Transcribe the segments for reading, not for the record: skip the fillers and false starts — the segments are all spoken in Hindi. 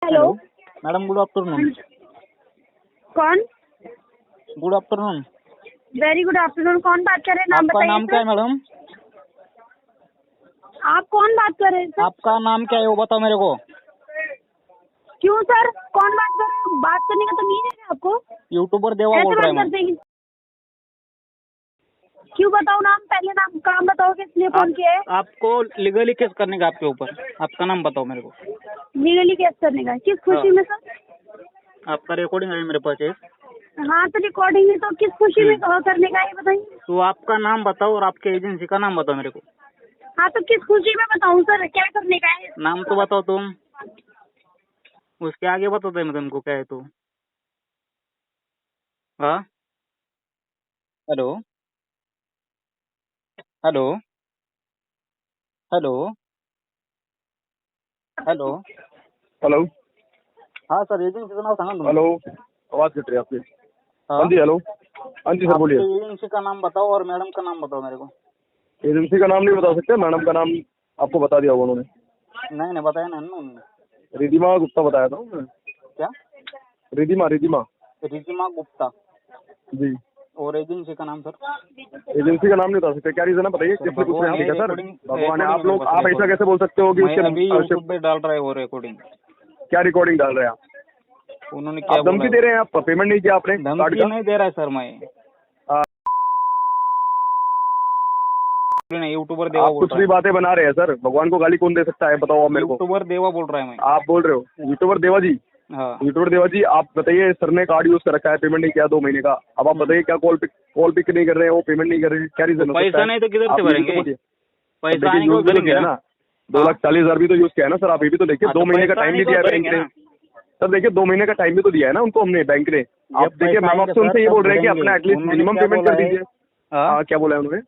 Hello madam, good afternoon. कौन? Good afternoon. Very good afternoon. कौन बात कर रहे हैं? नाम आपका बताइए नाम क्या है सर। मैडम? आप कौन बात कर रहे हैं सर? आपका नाम क्या है वो बताओ मेरे को। क्यों सर? कौन बात कर रहे हैं? बात करने का तो नहीं है आपको। यूट्यूबर देवा ऐसे बोल रहा है बात मैं। करते हैं? क्यों बताओ नाम? पहले नाम काम बताओ, किस लिए फोन किया है? आपको लीगली केस करने का आपके ऊपर। आपका नाम बताओ मेरे को। लीगली केस करने का? किस खुशी में सर? आपका रिकॉर्डिंग है मेरे पास है। हाँ तो रिकॉर्डिंग है तो किस खुशी में करने का है बताइए। तो आपका नाम बताओ और आपके एजेंसी का नाम बताओ मेरे को। हाँ तो किस खुशी में बताऊँ सर, क्या करने का है? नाम तो बताओ तुम, उसके आगे बताओ मैं तुमको क्या है तो। हाँ, hello hello hello hello. Hello. हाँ सर, एजेंसी का नाम सांगा तुम। हेलो, आवाज कट रही है आपकी। हाँ, हाँ जी, हेलो। हाँ जी सर, बोलिए। आपके एजेंसी का नाम बताओ और मैडम का नाम बताओ मेरे को। एजेंसी का नाम नहीं बता सकते, मैडम का नाम आपको बता दिया होगा उन्होंने। नहीं बताया ना उन्होंने। रिधिमा गुप्ता बताया था उन्होंने। क्या? रिधिमा रिधिमा रिजिमा गुप्ता। जी। और एजेंसी का नाम सर? एजेंसी का नाम नहीं बता सकते। क्या रीजन है बताइए, सर, किसने पूछ रहे हैं आप? ठीक है सर, भगवान है आप लोग। आप रिकॉर्डिंग ऐसा कैसे बोल सकते हो कि मैं अभी उसके यूट्यूब पे डाल रहा है वो रिकॉर्डिंग। क्या रिकॉर्डिंग डाल रहे हैं आप? उन्होंने क्या आप धमकी दे रहे हैं? आप पेमेंट नहीं किया आपने कार्ड धमकी का? नहीं दे रहा है सर मैं। हाँ। यूट्यूबर देवा आप बोल कुछ रहा भी है। बातें बना रहे हैं सर। भगवान को गाली कौन दे सकता है बताओ आप मेरे को। यूट्यूबर देवा बोल रहा है मैं। आप बोल रहे हो यूट्यूबर देवा जी? हाँ, यूट्यूबर देवा जी, आप बताइए, सर ने कार्ड यूज कर रखा है, पेमेंट नहीं किया 2 महीने का। अब आप बताइए, क्या कॉल पिक नहीं कर रहे हैं, वो पेमेंट नहीं कर रहे हैं, क्या रीजन हो सकता है? पैसा नहीं तो किधर से भरेंगे? पैसा देखिए, आने को यूज भी तो भरेंगे किया है ना। ना। 2,40,000 भी तो यूज किया है ना सर। आप ये भी तो देखिए, 2 महीने का टाइम भी दिया है बैंक ने। सर देखिए, 2 महीने का टाइम भी तो दिया है ना उनको हमने, बैंक ने। आप देखिए, मैम आपसे उनसे ये बोल रहे हैं कि अपना एटलीस्ट मिनिमम पेमेंट कर दीजिए। हाँ, क्या बोला है उन्होंने?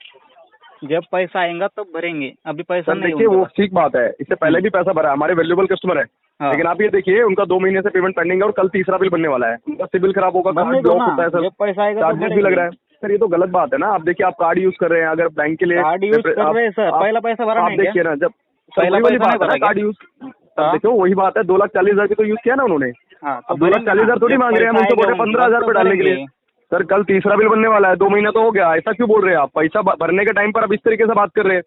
जब पैसा आएगा तब भरेंगे, अभी पैसा सर नहीं देखिए, उनके वो पास। ठीक बात है, इससे पहले भी पैसा भरा है, हमारे वैल्यूएबल कस्टमर है। हाँ। लेकिन आप ये देखिए, उनका 2 महीने से पेमेंट पेंडिंग है और कल तीसरा बिल बनने वाला है। उनका सिबिल खराब होगा, बनने कार्ड दो ब्लॉक ना, होता है सर, जब पैसा आएगा तब चार्जेस भी लग रहा है। सर ये तो गलत बात है ना। आप देखिए, आप कार्ड यूज कर रहे हैं, अगर बैंक के लिए कार्ड यूज कर रहे हैं सर, पहला पैसा भरा आप नहीं क्या? देखिए ना, जब पहला वही वाली पैसा नहीं बात है ना, भरा क्या? Card use. सर हाँ। देखो, वही बात है, 2,40,000 की तो यूज किया ना उन्होंने। हाँ, तो अब 2,40,000 थोड़ी मांग रहे हैं हम उनसे, बोल रहे 15,000 रुपये डालने के लिए। सर कल तीसरा बिल बनने वाला है, 2 महीना तो हो गया, ऐसा क्यों बोल रहे हैं आप? पैसा भरने के टाइम पर आप इस तरीके से बात कर रहे हैं।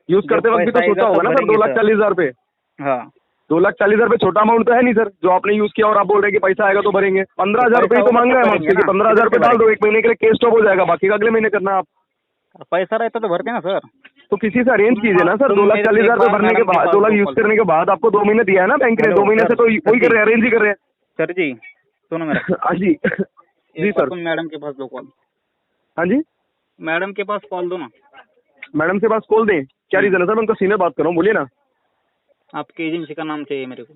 यूज करते वक्त भी तो सोचा होगा ना सर। 2,40,000 रुपये, हाँ, 2,40,000 रुपये छोटा अमाउंट तो है नहीं सर, जो आपने यूज किया और आप बोल रहे हैं कि पैसा आएगा तो भरेंगे। 15,000 रुपये तो मांग रहे हैं हम आपसे कि 15,000 रुपये डाल दो, 1 महीने के लिए केस स्टॉप हो जाएगा, बाकी का अगले महीने करना आप। पैसा रहता तो भरते ना सर। तो किसी से अरेंज कीजिए ना सर। 2,40,000 रुपये भरने के बाद, 2 लाख यूज करने के बाद आपको 2 महीने दिया है ना बैंक ने। 2 महीने से तो वही कर रहे हैं, अरेंज ही कर रहे हैं। सर जी सुनो मेरा। हाँ जी जी सर। तुम मैडम के पास दो कॉल। हाँ जी, मैडम के पास कॉल दो ना। मैडम के पास कॉल दें? क्या रीजन है सर? मैं उनका सीनियर बात कर रहा हूँ, बोलिए ना। आपके एजेंसी का नाम चाहिए मेरे को।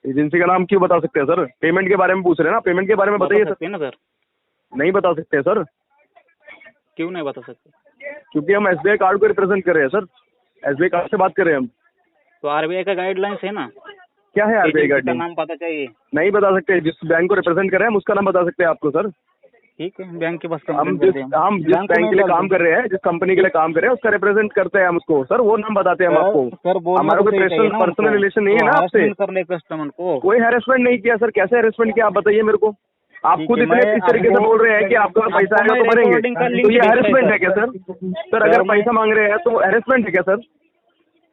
एजेंसी का नाम क्यों बता सकते हैं सर? पेमेंट के बारे में पूछ रहे हैं ना, पेमेंट के बारे में बताइए सर। ना सर, नहीं बता सकते हैं सर। क्यों नहीं बता सकते? क्योंकि हम एसबीआई कार्ड को रिप्रेजेंट कर रहे हैं सर। एसबीआई कार्ड से बात कर रहे हैं हम। तो आरबीआई का गाइडलाइंस है ना। क्या है आरबीआई एजेंसी का गाइडलाइन? नाम पता चाहिए। नहीं बता सकते। जिस बैंक को रिप्रेजेंट कर रहे हैं हम उसका नाम बता सकते हैं आपको सर। ठीक है, बैंक के पास हम कंप्लेंट जिस करते हैं। बैंक के लिए काम कर रहे हैं, जिस कंपनी के लिए काम कर रहे हैं, उसका रिप्रेजेंट करते हैं हम उसको सर। वो नाम बताते हैं हम आपको। सर हमारा कोई पर्सनल रिलेशन नहीं है ना आपसे। करने कस्टमर को कोई हैरेसमेंट नहीं किया सर। कैसे हैरेसमेंट किया आप बताइए मेरे को। आप खुद इतने इस तरीके से बोल रहे हैं कि आपका पैसा आएगा तो भरेंगे, तो ये हैरेसमेंट है क्या सर? सर अगर पैसा मांग रहे हैं तो हैरेसमेंट है क्या सर?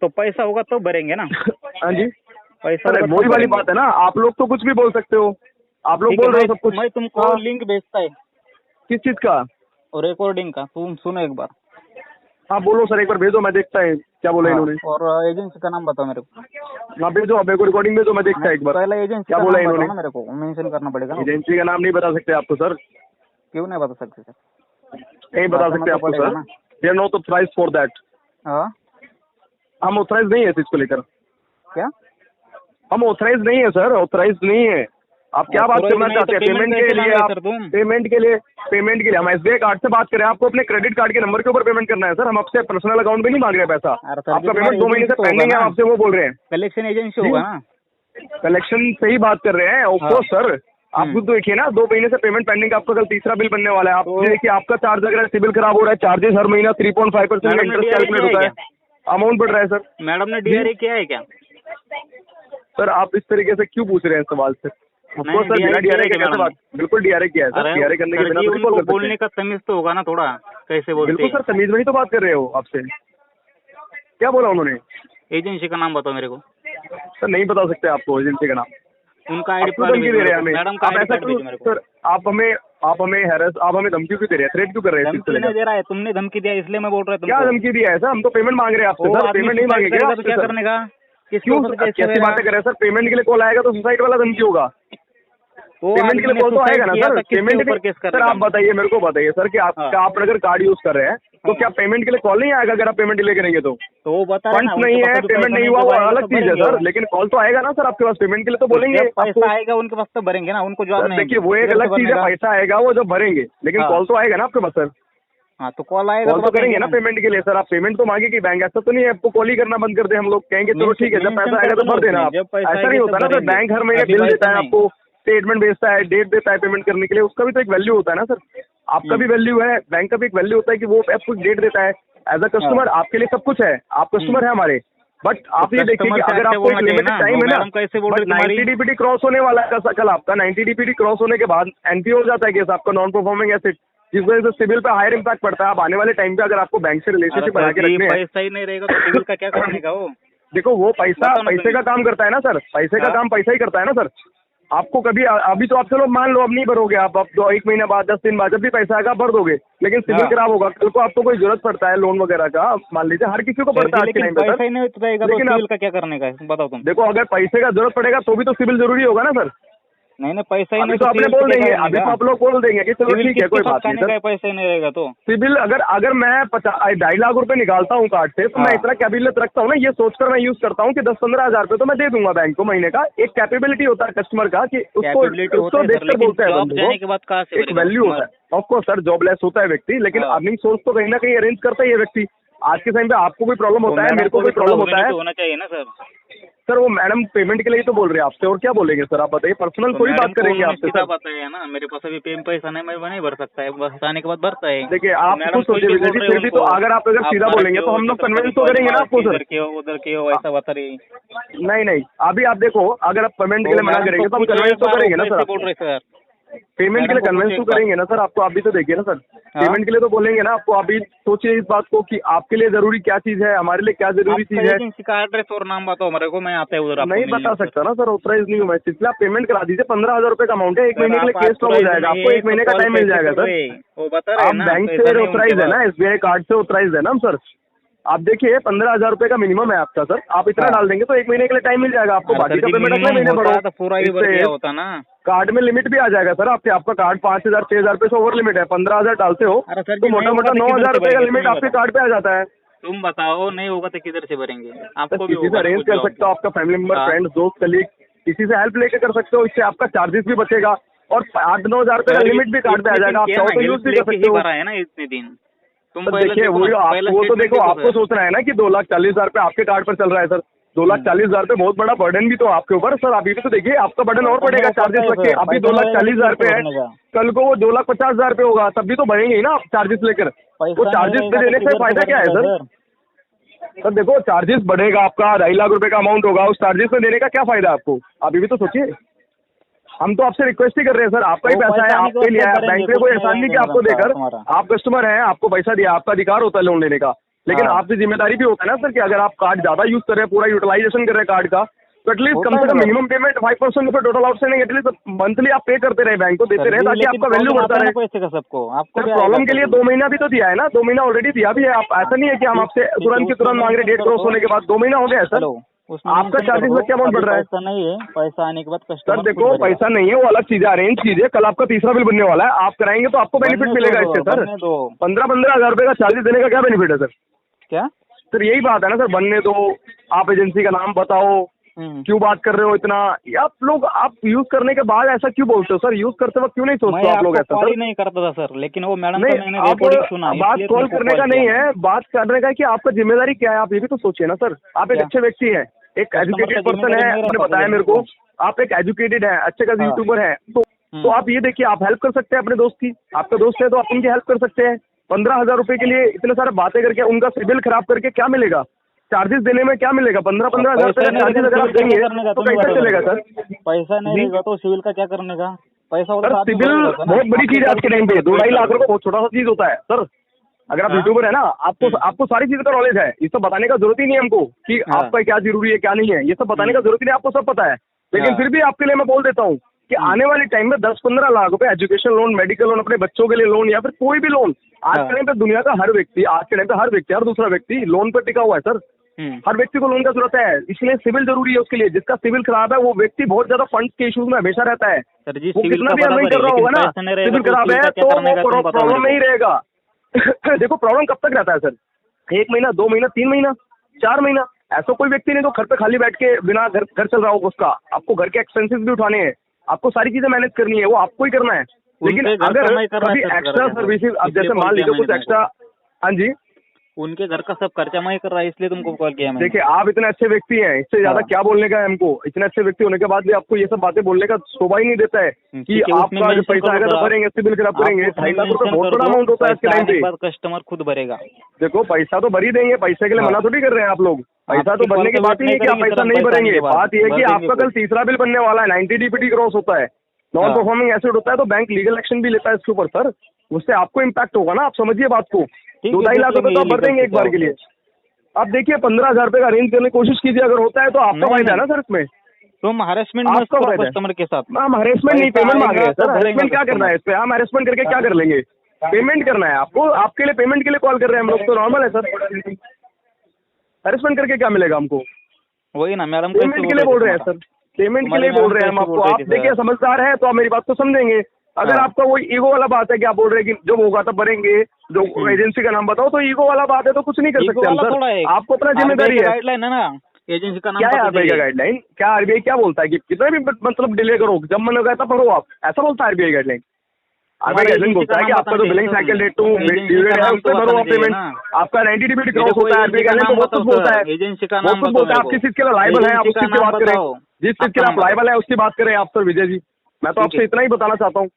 तो पैसा होगा तो भरेंगे ना। हाँ जी, पैसा सर वही वाली बात है ना। आप लोग तो कुछ भी बोल सकते हो, आप लोग बोल रहे हो सब कुछ। मैं तुमको लिंक भेजता है। किस चीज का? और रिकॉर्डिंग का, तुम सुनो एक बार। हाँ बोलो सर, एक बार भेजो, मैं देखता है क्या बोला इन्होंने। और एजेंसी का नाम बताओ मेरे को। हाँ भेजो, अब को रिकॉर्डिंग भेजो, मैं देखता है एक बार पहले एजेंसी क्या का बोला नाम इन्होंने। बताओ ना मेरे को, मेंशन करना पड़ेगा ना। एजेंसी का नाम नहीं बता सकते आपको सर। क्यों नहीं बता सकते सर? नहीं बता सकते आपको sir. They are not authorised for that. हाँ, हम ऑथराइज नहीं है इस चीज को लेकर। क्या? हम ऑथराइज नहीं है सर, ऑथराइज नहीं है। आप क्या बात करना चाहते हैं? पेमेंट के लिए आप पेमेंट के लिए हम एसबीआई कार्ड से बात करें। आपको अपने क्रेडिट कार्ड के नंबर के ऊपर पेमेंट करना है सर। हम आपसे पर्सनल अकाउंट में नहीं मांग रहे पैसा। आपका पेमेंट 2 महीने से पेंडिंग है, आपसे वो बोल रहे हैं। कलेक्शन एजेंसी होगा ना। कलेक्शन से ही बात कर रहे हैं ऑफकोर्स सर। आप खुद देखिए ना, 2 महीने से पेमेंट पेंडिंग, आपका कल तीसरा बिल बनने वाला है। आप देखिए, आपका चार्ज अगर सिबिल खराब हो रहा है, चार्जेस हर महीना 3.5% इंटरेस्ट कैलकुलेट होता है, अमाउंट बढ़ रहा है सर। मैडम ने डीआरए किया है क्या? सर आप इस तरीके से क्यों पूछ रहे हैं सवाल से? नहीं, सर बिना डीआरए के कैसे बात? बिल्कुल डीआरए किया है सर, डीआरए करने के बिना तो नहीं बोल सकते। बोलने का तमीज तो होगा ना थोड़ा, कैसे बोलते बिल्कुल सर, तमीज में ही तो बात कर रहे हो आपसे। क्या बोला उन्होंने? एजेंसी का नाम बताओ मेरे को। सर नहीं बता सकते आपको एजेंसी का नाम। उनका आईडी आप क्यों धमकी दे रहे हैं हमें? मैडम का आप आईडी ऐसा कार्ड भेजो क्यों मेरे को। सर, आप हमें धमकी क्यों दे रहे हैं? थ्रेट क्यों कर रहे हैं? धमकी नहीं दे रहा है, तुमने धमकी दिया इसलिए मैं बोल रहा हूँ क्या धमकी दिया है सर? हम तो पेमेंट मांग रहे हैं आपसे सर, पेमेंट नहीं मांगेंगे तो आपसे क्या सर। करने का? क्यों कैसी बातें कर रहे हैं सर? पेमेंट के लिए कॉल आएगा तो सुसाइड वाला धमकी होगा। पेमेंट के लिए कॉल तो आएगा ना सर। पेमेंट के सर आप बताइए, मेरे को बताइए सर कि आप अगर कार्ड यूज कर रहे हैं तो क्या पेमेंट के लिए कॉल नहीं आएगा? अगर आप पेमेंट डिले करेंगे तो वो बता रहे फंड्स ना, नहीं है, पेमेंट नहीं हुआ, वो अलग चीज है सर, लेकिन लेकिन कॉल तो आएगा ना सर आपके पास। पेमेंट के लिए तो बोलेंगे पैसा आएगा उनके पास तो भरेंगे ना, उनको जवाब नहीं। देखिए वो एक अलग चीज है, पैसा आएगा वो जब भरेंगे, लेकिन कॉल तो आएगा ना आपके पास सर। हाँ तो कॉल आएगा, कॉल तो करेंगे ना पेमेंट के लिए सर। आप पेमेंट तो मांगे कि बैंक, ऐसा तो नहीं है आपको कॉल ही करना बंद कर दे हम लोग। कहेंगे चलो ठीक है, जब पैसा आएगा तो भर देना आप। ऐसा नहीं होता ना सर, बैंक हर महीने बिल देता है आपको, स्टेटमेंट भेजता है, डेट देता है पेमेंट करने के लिए, उसका भी तो एक वैल्यू होता है ना सर। आपका भी वैल्यू है, बैंक का भी एक वैल्यू होता है कि वो आपको डेट देता है। एज अ कस्टमर आपके लिए सब कुछ है, आप कस्टमर है हमारे। बट आप ये देखिए कि अगर आपको एक लिमिटेड टाइम है ना, बट 90 डीपीडी क्रॉस होने वाला है कल आपका। 90 डीपीडी क्रॉस होने के बाद एनपीओ हो जाता है केस आपका, नॉन परफॉर्मिंग एसेट, जिस वजह से सिविल पे हायर इम्पैक्ट पड़ता है। आप आने वाले टाइम पे अगर आपको बैंक से रिलेशनशिप बना के रखने हैं, पैसा ही नहीं रहेगा तो सिविल का क्या करने का? वो देखो वो पैसे का काम करता है ना सर, पैसे का काम पैसा ही करता है ना सर। आपको कभी अभी तो आप चलो मान लो अब नहीं भरोगे आप, अब 1 महीना बाद 10 दिन बाद जब भी पैसा आएगा भर दोगे, लेकिन सिविल खराब होगा, कल को आपको कोई जरूरत पड़ता है लोन वगैरह का, मान लीजिए हर किसी को पड़ता है आज के टाइम पे सर। पैसा ही नहीं रहेगा तो सिविल का क्या करने का है बताओ तुम। देखो अगर पैसे का जरूरत पड़ेगा तो भी तो सिविल जरूरी होगा ना सर। नहीं पैसा ही अभी नहीं तो आपने बोल देंगे, अभी तो आप लोग बोल देंगे कि चलो ठीक है कोई बात नहीं सर, पैसा ही नहीं रहेगा तो सिविल अगर मैं 2.5 लाख रुपए निकालता हूँ कार्ड से, तो मैं इतना कैपेबिलिटी रखता हूँ ना, ये सोचकर मैं यूज करता हूँ कि 10-15 हजार रुपए तो मैं दे दूंगा बैंक को महीने का। एक कैपेबिलिटी होता है कस्टमर का कि उसको देखकर बोलते हैं बंदे को, एक वैल्यू होता है। ऑफकोर्स सर जॉबलेस होता है व्यक्ति, लेकिन अर्निंग सोर्स तो कहीं ना कहीं अरेंज करता है ये व्यक्ति। आज के टाइम पे आपको कोई प्रॉब्लम होता है, मेरे को कोई प्रॉब्लम होता है, होना चाहिए ना सर वो मैडम पेमेंट के लिए तो बोल रहे हैं आपसे, और क्या बोलेंगे सर आप बताइए, पर्सनल थोड़ी बात करेंगे आपसे सर। बताया ना मेरे पास अभी पैसा नहीं, मैं नहीं भर सकता है, बस आने के बाद भरता है। देखिए आप कुछ सोचिए फिर भी, तो अगर सीधा बोलेंगे तो हम लोग कन्विंस तो करेंगे ना आपको सर। उधर क्यों ऐसा बता रही? नहीं अभी आप देखो, अगर आप पेमेंट के लिए मना करेंगे तो हम कन्विंस तो करेंगे ना सर। बोल रहे सर पेमेंट के लिए कन्विंस तो करेंगे ना सर आपको। आप भी तो देखिए ना सर, पेमेंट के लिए तो बोलेंगे ना आपको। अभी सोचिए इस बात को कि आपके लिए जरूरी क्या चीज है, हमारे लिए क्या जरूरी चीज है। एजेंसी का एड्रेस और नाम बताओ मेरे को, मैं आता है उधर। नहीं बता सकता ना सर, ऑथराइज नहीं हूँ मैं, इसलिए आप पेमेंट करा दीजिए। 15,000 रुपए का अमाउंट है, 1 महीने के लिए केस हो जाएगा, आपको 1 महीने का टाइम मिल जाएगा सर। आप बैंक से ऑथराइज है ना, SBI कार्ड से ऑथराइज है ना सर। आप देखिए 15,000 रुपए का मिनिमम है आपका सर, आप इतना डाल देंगे तो 1 महीने के लिए टाइम मिल जाएगा आपको। बाकी का पेमेंट अगले महीने भरो, पूरा ही भर दिया होता ना। कार्ड में लिमिट भी आ जाएगा सर आपका कार्ड 5,000 6,000 रुपए से ओवर लिमिट है। 15,000 डालते हो तो मोटा 9,000 रुपए का लिमिट आपके कार्ड पे आ जाता है। तुम बताओ नहीं होगा तो किधर से भरेंगे? आपको किसी से अरेंज कर सकते हो, आपका फैमिली मेंबर, फ्रेंड्स, दोस्त, कलीग, किसी से हेल्प लेके कर सकते हो। इससे आपका चार्जेस भी बचेगा और 8-9 हजार रुपए का लिमिट भी कार्ड पे आ जाएगा। आप चाहो तो यूज भी कर सकते हो। है ना इतने दिन तुम देखिए वो तो देखो आपको सोचना है ना कि 2,40,000 रुपए आपके कार्ड पर चल रहा है सर। 2,40,000 रुपए बहुत बड़ा बर्डन भी तो आपके ऊपर सर। अभी भी तो देखिए आपका बर्डन और पड़ेगा चार्जेस रख के। अभी 2,40,000 रुपए है, कल को वो 2,50,000 रुपए होगा, तब भी तो भरेंगे ही ना आप चार्जेस लेकर। वो चार्जेस पे देने से फायदा क्या है सर? सर देखो चार्जेस बढ़ेगा आपका, 2.5 लाख रुपए का अमाउंट होगा, उस चार्जेस में देने का क्या फायदा आपको? अभी भी तो सोचिए। हम तो आपसे रिक्वेस्ट ही कर रहे हैं सर, आपका ही पैसा है, आपके लिए है। बैंक में कोई एहसान नहीं कि आपको देकर, आप कस्टमर हैं, आपको पैसा दिया, आपका अधिकार होता है लोन लेने का। लेकिन आपकी जिम्मेदारी भी होता है ना सर कि अगर आप कार्ड ज्यादा यूज कर रहे हैं, पूरा यूटिलाइजेशन कर रहे हैं कार्ड का, तो एटलीस्ट कम से कम minimum payment 5% of total outstanding at least monthly आप पे करते रहे, बैंक को देते रहे, ताकि आपका वैल्यू बढ़ता रहे। सबको आपको प्रॉब्लम के लिए 2 महीना भी तो दिया है ना, 2 महीना ऑलरेडी दिया भी है। आप ऐसा नहीं है कि हम आपसे तुरंत की तुरंत मांग रहे, डेट क्रॉस होने के बाद 2 महीना हो गया है सर। आपका चार्जेस में क्या अमाउंट बढ़ रहा है? पैसा नहीं है, पैसा आने के बाद सर देखो पैसा नहीं है, वो अलग चीज है, अरेंज कीजिए। कल आपका तीसरा बिल बनने वाला है, आप कराएंगे तो आपको बेनिफिट मिलेगा इससे सर। 15-15 हजार रुपए का चार्जेस देने का क्या बेनिफिट है सर? क्या सर यही बात है ना सर, बनने दो। आप एजेंसी का नाम बताओ, क्यों बात कर रहे हो इतना? आप लोग आप यूज करने के बाद ऐसा क्यों बोलते हो सर? यूज करते वक्त क्यों नहीं सोचते आप लोग ऐसा? सर नहीं करता था सर, लेकिन वो मैडम नहीं, आप बात कॉल करने का नहीं है, बात करने का कि आपका जिम्मेदारी क्या है, आप ये भी तो सोचिए ना सर। आप एक अच्छे व्यक्ति हैं, एक एजुकेटेड पर्सन है, आपने बताया मेरे को, आप एक एजुकेटेड है, अच्छे खासे यूट्यूबर है, तो आप ये देखिए आप हेल्प कर सकते हैं अपने दोस्त की। आपका दोस्त है तो आप उनकी हेल्प कर सकते हैं। 15,000 रुपए के लिए इतने सारे बातें करके उनका सिबिल खराब करके क्या मिलेगा? चार्जेस देने में क्या मिलेगा? 15-15 हजार रुपये का चार्जेस अगर आप देंगे तो कैसे चलेगा सर? पैसा नहीं रहेगा तो सिविल का क्या करने का? पैसा होता सर तो आप सिविल बोलोगे ना। बहुत बड़ी चीज है आज के टाइम पे। 2-2.5 लाख रुपए बहुत छोटा सा चीज होता है सर। अगर आप हाँ। यूट्यूबर है ना, आपको सारी चीज का नॉलेज है। ये सब बताने का जरूरत ही नहीं है हमको कि हाँ। आपका क्या जरूरी है क्या नहीं है। ये सब बताने का जरूरत ही नहीं, आपको सब पता है। लेकिन हाँ। फिर भी आपके लिए मैं बोल देता हूँ कि आने वाले टाइम में 10-15 लाख रुपए एजुकेशन लोन, मेडिकल लोन, अपने बच्चों के लिए लोन या फिर कोई भी लोन, आज हाँ। के टाइम पे दुनिया का हर व्यक्ति, आज के टाइम पे हर व्यक्ति, हर दूसरा व्यक्ति लोन पर टिका हुआ है सर। हर व्यक्ति को लोन का जरूरत है, इसलिए सिविल जरूरी है उसके लिए। जिसका सिविल खराब है वो व्यक्ति बहुत ज्यादा फंड के इश्यूज में हमेशा रहता है। सर जी वो सिविल कितना का भी अर्निंग कर रहा होगा ना, सिविल खराब है तो वो प्रॉब्लम नहीं रहेगा। देखो प्रॉब्लम कब तक रहता है सर? 1 महीना, 2 महीना, 3 महीना, 4 महीना। ऐसा कोई व्यक्ति नहीं तो घर पे खाली बैठ के बिना घर चल रहा होगा उसका। आपको घर के एक्सपेंसेस भी उठाने हैं, आपको सारी चीजें मैनेज करनी है, वो आपको ही करना है। लेकिन अगर कभी एक्स्ट्रा सर्विसेज, अब जैसे मान लीजिए कुछ एक्स्ट्रा, हाँ जी, उनके घर का सब खर्चा मैं ही कर रहा है, इसलिए तुमको कॉल किया मैंने। देखिए आप इतने अच्छे व्यक्ति हैं, इससे ज्यादा क्या बोलने का है हमको? इतने अच्छे व्यक्ति होने के बाद भी आपको ये सब बातें बोलने का शोभा ही नहीं देता है कि आपका जो पैसा आएगा तो भरेंगे, सिविल खराब करेंगे। 2.5 लाख रुपए बहुत बड़ा अमाउंट होता है आज के टाइम पे। कस्टमर खुद भरेगा। देखो पैसा तो भर ही देंगे, पैसे के लिए मना थोड़ी कर रहे हैं आप लोग। पैसा तो भरने की बात ही है कि आप पैसा नहीं भरेंगे। बात यह है कि आपका कल तीसरा बिल बनने वाला है, 90 DPD क्रॉस होता है, नॉन परफॉर्मिंग एसेट होता है, तो बैंक लीगल एक्शन भी लेता है इसके ऊपर सर। उससे आपको इम्पैक्ट होगा ना, आप समझिए बात को। 2-2.5 लाख रुपए तो आप भर देंगे एक बार के लिए। आप देखिए 15,000 रुपए का अरेंज करने की कोशिश कीजिए, अगर होता है तो आपका फायदा है ना सर इसमें। तुम हरेसमेंट आपका फायदा है कस्टमर के साथ। हम हरेसमेंट नहीं, पेमेंट मांग रहे हैं सर। हरेसमेंट क्या करना है इस पे? हम हरेसमेंट करके क्या कर लेंगे? पेमेंट करना है आपको, आपके लिए पेमेंट के लिए कॉल कर रहे हैं हम लोग, तो नॉर्मल है सर। हरेसमेंट करके क्या मिलेगा हमको? वही ना मैडम, पेमेंट के लिए बोल रहे हैं सर, पेमेंट के लिए बोल रहे हैं हम आपको। आप देखिए समझदार है तो आप मेरी बात को समझेंगे। अगर आपका वो ईगो वाला बात है कि आप बोल रहे हैं कि जब होगा तब भरेंगे, जो एजेंसी का नाम बताओ, तो ईगो वाला बात है तो कुछ नहीं कर सकते हम सर। आपको अपना जिम्मेदारी है। गाइडलाइन है ना एजेंसी का नाम। क्या है आरबीआई का गाइडलाइन? क्या आरबीआई क्या बोलता है कि कितना भी मतलब डिले करो, जब मन होगा तब भरो आप, ऐसा बोलता है आरबीआई गाइडलाइन? आरबीआई गाइडलाइन बोलता है कि आपका जो बिलिंग साइकिल डेट टू ड्यूरेट है उससे भरो आप पेमेंट। आपका 90 DPD क्रॉस होता है, आरबीआई गाइडलाइन तो बहुत कुछ बोलता है। एजेंसी का बहुत नाम कुछ बोलता है। आप किस चीज के लिए लाइबल है, आप उस चीज की बात करें। जिस चीज के लिए आप लाइबल है उसकी बात करें आप सर विजय जी। मैं तो आपसे इतना ही बताना चाहता हूँ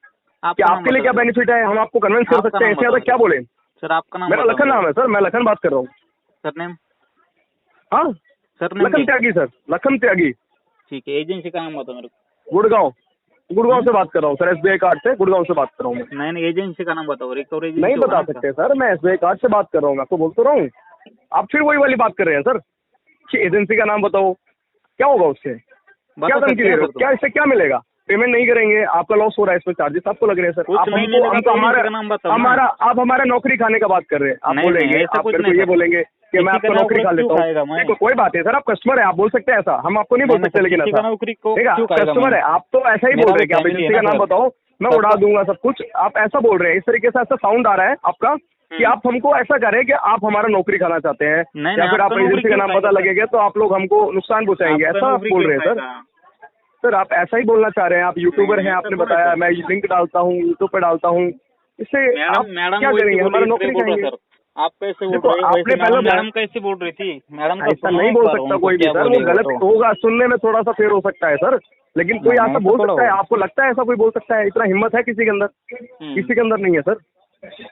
कि आपके लिए क्या बेनिफिट है, हम आपको कन्विंस कर सकते हैं। इससे ज्यादा क्या बोले सर? आपका नाम? मेरा लखन नाम है सर, मैं लखन बात कर रहा हूँ। Sir name? हाँ सर नेम लखन त्यागी सर, लखन त्यागी। ठीक है, एजेंसी का नाम बताओ मेरे को। गुड़गांव से बात कर रहा हूँ सर, SBI कार्ड से गुड़गांव से बात कर रहा हूँ मैं। नहीं एजेंसी का नाम बताओ। रिकवरी नहीं बता सकते सर, मैं SBI कार्ड से बात कर रहा हूँ, मैं आपको बोल तो रहा हूँ। आप फिर वही वाली बात कर रहे हैं सर कि एजेंसी का नाम बताओ। क्या होगा उससे? क्या धमकी दे रहे हो? क्या इससे क्या मिलेगा? पेमेंट नहीं करेंगे, आपका लॉस हो रहा है, इसमें चार्जेस आपको लग रहे हैं सर। आप हमारा नौकरी खाने का बात कर रहे हैं। आप बोलेंगे, आप मेरे को ये बोलेंगे कि मैं आपको नौकरी खा लेता हूँ। देखो कोई बात है सर, आप कस्टमर है, आप बोल सकते हैं ऐसा, हम आपको नहीं बोल सकते। लेकिन ऐसा ठीक है, कस्टमर है आप तो ऐसा ही बोल रहे हैं कि आप एजेंसी का नाम बताओ, मैं उड़ा दूंगा सब कुछ। आप ऐसा बोल रहे हैं, इस तरीके से ऐसा साउंड आ रहा है आपका कि आप हमको ऐसा करें कि आप हमारा नौकरी खाना चाहते हैं, या फिर आप एजेंसी का नाम पता लगेगा तो आप लोग हमको नुकसान पहुंचाएंगे, ऐसा आप बोल रहे हैं सर। सर आप ऐसा ही बोलना चाह रहे हैं। आप यूट्यूबर हैं, आपने बताया, मैं लिंक डालता हूँ, यूट्यूब पे डालता हूँ, इससे आप क्या करेंगे? हमारा नौकरी खाएंगे। आप कैसे बोल रहे हो? आपने पहले मैडम कैसे बोल रही थी? मैडम ऐसा नहीं बोल सकता कोई भी सर, वो गलत होगा, सुनने में थोड़ा सा फेर हो सकता है सर, लेकिन कोई ऐसा बोल सकता है? आपको लगता है ऐसा कोई बोल सकता है? इतना हिम्मत है किसी के अंदर? किसी के अंदर नहीं है सर।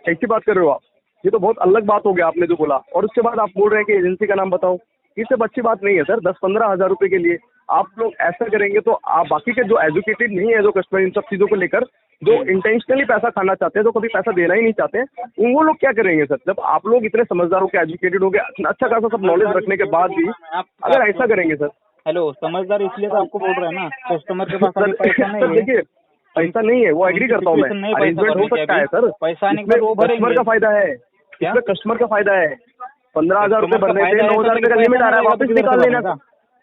ऐसी बात कर रहे हो आप, ये तो बहुत अलग बात हो गया आपने जो बोला। और उसके बाद आप बोल रहे हैं कि एजेंसी का नाम बताओ, इससे अच्छी बात नहीं है सर। 10-15 हज़ार रुपए के लिए आप लोग ऐसा करेंगे तो आप बाकी के जो एजुकेटेड नहीं है, जो कस्टमर इन सब चीज़ों को लेकर जो इंटेंशनली पैसा खाना चाहते हैं, जो कभी पैसा देना ही नहीं चाहते हैं, वो लोग क्या करेंगे सर? जब आप लोग इतने समझदार हो के, एजुकेटेड हो गए, अच्छा खासा सब नॉलेज रखने के बाद भी अगर ऐसा करेंगे सर। हेलो, समझदार इसलिए तो आपको बोल रहे हैं ना, कस्टमर के पास अभी पैसा नहीं है। देखिए पैसा नहीं है, वो एग्री करता हूँ मैं, अरेंजमेंट हो सकता है सर, पैसा नहीं तो कस्टमर का फायदा है, इसमें कस्टमर का फायदा है। 15,000 रुपये भरने से 9,000 रुपये का लिमिट आ रहा है, वापस निकाल लेना था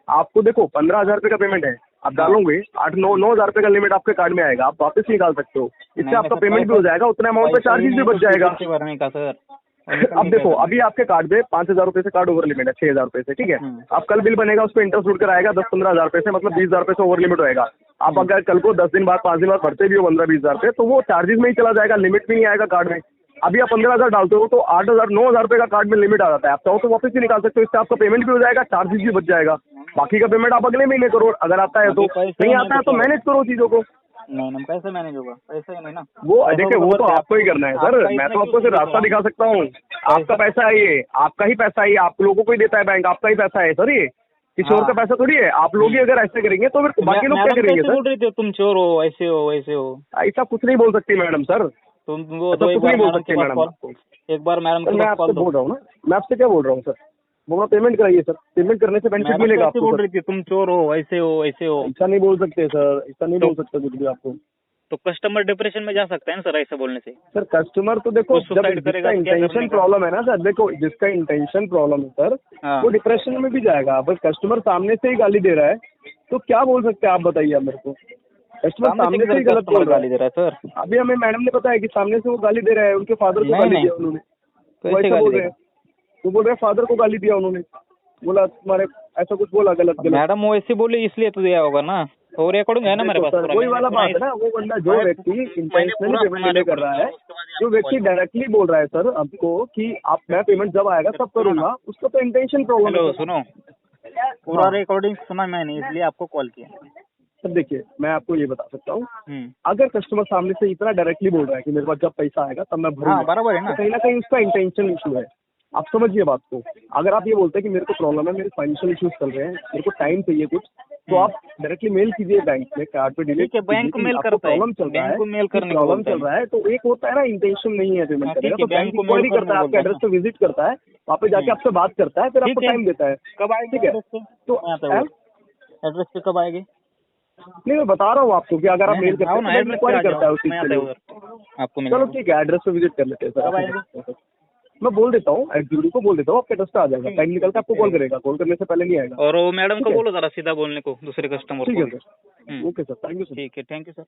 आपको। देखो 15,000 रुपये का पेमेंट है, आप डालोगे 8-9 हज़ार रुपये का लिमिट आपके कार्ड में आएगा, आप वापस निकाल सकते हो। इससे आपका पेमेंट भी हो जाएगा, उतना अमाउंट पे चार्जेस भी बच जाएगा भरने का सर। अब देखो अभी आपके कार्ड पे 5,000 रुपये से कार्ड ओवर लिमिट है, 6,000 रुपये से, ठीक है। आप कल बिल बनेगा, उस पर इंटरेस्ट उठ कर आएगा 10-15 हज़ार रुपये से, मतलब 20,000 रुपये से ओवर लिमिट होएगा। आप अगर कल को 10 दिन बाद 5 दिन बाद भरते भी हो 15-20 हज़ार रुपये, तो वो चार्जेस में ही चला जाएगा, लिमिट भी नहीं आएगा कार्ड में। अभी आप 15,000 डालते हो तो 8,000-9,000 रुपये का कार्ड में लिमिट आ जाता है, आप चाहो तो वापस भी निकाल सकते हो। इससे आपका पेमेंट भी हो जाएगा, चार्जेस भी बच जाएगा। बाकी का पेमेंट आप अगले महीने करो, अगर आता है तो, नहीं आता है तो मैनेज करो चीज़ों को। नहीं मैम, कैसे मैनेज होगा? पैसा ही नहीं ना। वो पैसा देखिए वो तो बराबर आपको ही करना है आपका सर, इसमें मैं तो क्यों आपको सिर्फ रास्ता होगा? दिखा सकता हूँ। आपका पैसा है ये, आपका ही पैसा है ये, आप लोगों को ही देता है बैंक, आपका ही पैसा है सर ये, किसी और हाँ। का पैसा थोड़ी है। आप लोग ही अगर ऐसे करेंगे तो फिर बाकी लोग क्या मैडम करेंगे कैसे सर? बोल रही थी तुम चोर हो, ऐसे हो वैसे हो? ऐसा कुछ नहीं बोल सकती मैडम सर, तुम वो ऐसा तो एक कुछ बार नहीं बोल मैडम सकती के पास मैडम कॉल, आपको। एक बार मैडम सर के मैं पास आपसे कॉल दो। बोल रहा हूँ ना, मैं आपसे क्या बोल रहा हूँ सर, वो अपना पेमेंट कराइए सर, पेमेंट करने से बेनिफिट मैडम मिलेगा कैसे आपको बोल सर। रही थी तुम चोर हो, ऐसे हो ऐसे हो? ऐसा नहीं बोल सकते सर, ऐसा नहीं तो बोल सकते कुछ भी आपको। तो कस्टमर डिप्रेशन में जा सकता है ना सर ऐसे बोलने से? सर कस्टमर तो देखो, वो जब सुसाइड जिसका करेगा तो क्या इंटेंशन करने का? प्रॉब्लम है ना सर, देखो जिसका इंटेंशन प्रॉब्लम है सर, हाँ। वो डिप्रेशन में भी जाएगा। बस कस्टमर सामने से ही गाली दे रहा है तो क्या बोल सकते हैं आप, बताइए आप मेरे को। कस्टमर सामने से ही गलत बोल रहा गाली दे रहा है सर? है। अभी हमें मैडम ने बताया कि सामने से वो गाली दे रहा है, उनके फादर को नहीं, गाली नहीं। दिया उन्होंने, वो कैसे ऐसा गाली बोल दे रहे रहा हैं। वो बोल रहे हैं फादर को गाली दिया उन्होंने, बोला तुम्हारे ऐसा कुछ बोला गलत है? गलत। मैडम वो ऐसे बोली इसलिए तो दिया होगा ना, तो रिकॉर्डिंग है ना मेरे देखो पास सर पूरा। वही मैंने वाला सुना बात है ना, वो बंदा जो व्यक्ति इंटेंशनली पेमेंट डिले कर रहा है, जो व्यक्ति डायरेक्टली बोल रहा है सर आपको कि आप मैं पेमेंट जब आएगा तब करूंगा, उसका तो इंटेंशन प्रॉब्लम हेलो है। सुनो, पूरा रिकॉर्डिंग सुना मैंने, इसलिए आपको कॉल किया। सर देखिए मैं आपको ये बता सकता हूँ, हम्म। अगर कस्टमर सामने से इतना डायरेक्टली बोल रहा है कि मेरे पास जब पैसा आएगा तब मैं भरूंगा, हाँ बराबर है ना। तो कहीं उसका इंटेंशन इशू है। आप समझिए बात को। अगर आप ये बोलते हैं कि मेरे को प्रॉब्लम है, मेरे फाइनेंशियल इश्यूज चल रहे हैं, मेरे को टाइम चाहिए कुछ, तो आप डायरेक्टली मेल कीजिए बैंक में, कार्ड पे डिलीट ठीक है, बैंक को मेल करता है, प्रॉब्लम चल रहा है, बैंक को मेल करने को प्रॉब्लम बोलता है। चल रहा है, तो एक होता है ना इंटेंशन नहीं है पेमेंट हाँ, करेगा, ठीक है, तो बैंक बैंक को इंक्वायरी मेल करता है, करने आपके एड्रेस बोलता पे विजिट करता है, वहाँ पे जाके आपसे बात करता है, फिर आपको ठीक है। टाइम देता है। कब आएगी ठीक है, एड्रेस पे? तो मैं आता हूँ। एड्रेस पे कब आएगी? नहीं मैं बता रहा हूँ आपको कि अगर आप मेल करते आओ हैं ना, तो एड्रेस पे इंक्वायरी आ करता है जाओ, उस चीज मैं के आता लिए। हूँ उधर, आपको मिल चलो जाऊंगा। ठीक है, एड्रेस पे विजिट कर लेते हैं कब सर। आएंगे? मैं बोल देता हूँ, एग्जीक्यूटिव को बोल देता हूँ, आपके एड्रेस पे आ जाएगा, टाइम निकल के आपको कॉल करेगा, कॉल करने से पहले नहीं आएगा। और वो मैडम ठीक को है। बोलो जरा सीधा बोलने को दूसरे कस्टमर ठीक को है भी। Sir, okay sir, thank you sir. ठीक है, थैंक यू सर।